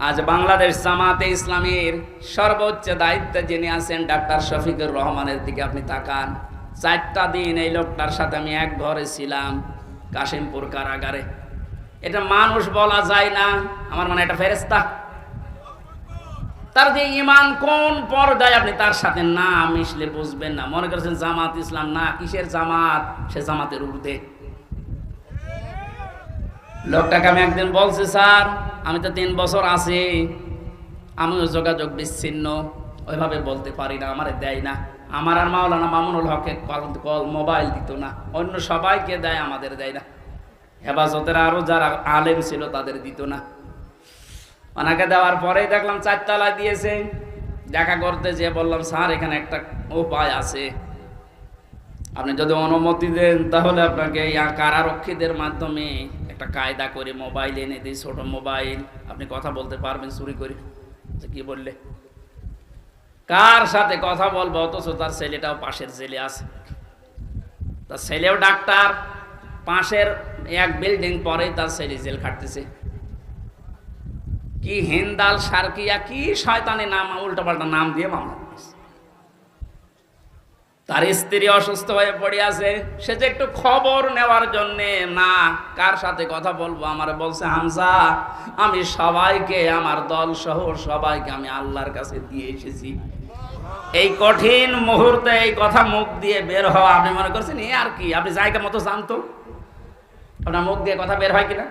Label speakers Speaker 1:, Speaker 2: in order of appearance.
Speaker 1: আজ বাংলাদেশ জামাতে ইসলামীর সর্বোচ্চ দায়িত্বে যিনি আছেন ডাক্তার শফিকুর রহমানের দিকে আপনি তাকান। 4টা দিন এই লোকটার সাথে আমি এক ঘরে ছিলাম কাশিমপুর কারাগারে। এটা মানুষ বলা যায় না, আমার মনে এটা ফেরেশতা। তার যে ঈমান কোন পর্যায়ে আপনি তার সাথে না মিশলে বুঝবেন না। মনে করছেন জামাত ইসলাম, না, কিসের জামাত, সে জামাতের ঊর্ধ্বে। লোকটাকে আমি একদিন বলছি, স্যার আমি তো 3 বছর আছি, আমিও যোগাযোগ বিচ্ছিন্ন, ওইভাবে বলতে পারি না, আমারে দেয় না। আমার আর মাওলানা মামুনুল হককে কল মোবাইল দিত না, অন্য সবাইকে দেয়, আমাদের দেয় না। হেফাজতের আরো যারা আলেম ছিল তাদের দিত না। ওনাকে দেওয়ার পরেই দেখলাম 4 তলায় দিয়েছে। দেখা করতে যেয়ে বললাম, স্যার এখানে একটা উপায় আছে, আপনি যদি অনুমতি দেন তাহলে আপনাকে কারারক্ষীদের মাধ্যমে একটা কায়দা করে মোবাইল এনে দিই, ছোট মোবাইল, আপনি কথা বলতে পারবেন চুরি করে। কি বললে? কার সাথে কথা বলবো, অথচ তার ছেলেটাও পাশের জেলে আছে, তার ছেলেও ডাক্তার, পাশের এক বিল্ডিং পরেই তার ছেলে জেল খাটতেছে। কি হিন্দাল সার্কিয়া, কি শয়তানি নাম, উল্টাপাল্টা নাম দিয়ে মামলা করেছে। তার স্ত্রী অসুস্থ হয়ে পড়ে আছে, সে যে একটু খবর নেওয়ার জন্যে, না কার সাথে কথা বলবো, আমার বলছে, হামজা আমি সবাইকে, আমার দল সহ সবাইকে আমি আল্লাহর কাছে দিয়ে এসেছি। এই কঠিন মুহূর্তে এই কথা মুখ দিয়ে বের হওয়া, আপনি মনে করছেন এ আর কি, আপনি জায়গা মতো জানতো আপনার মুখ দিয়ে কথা বের হয় কিনা?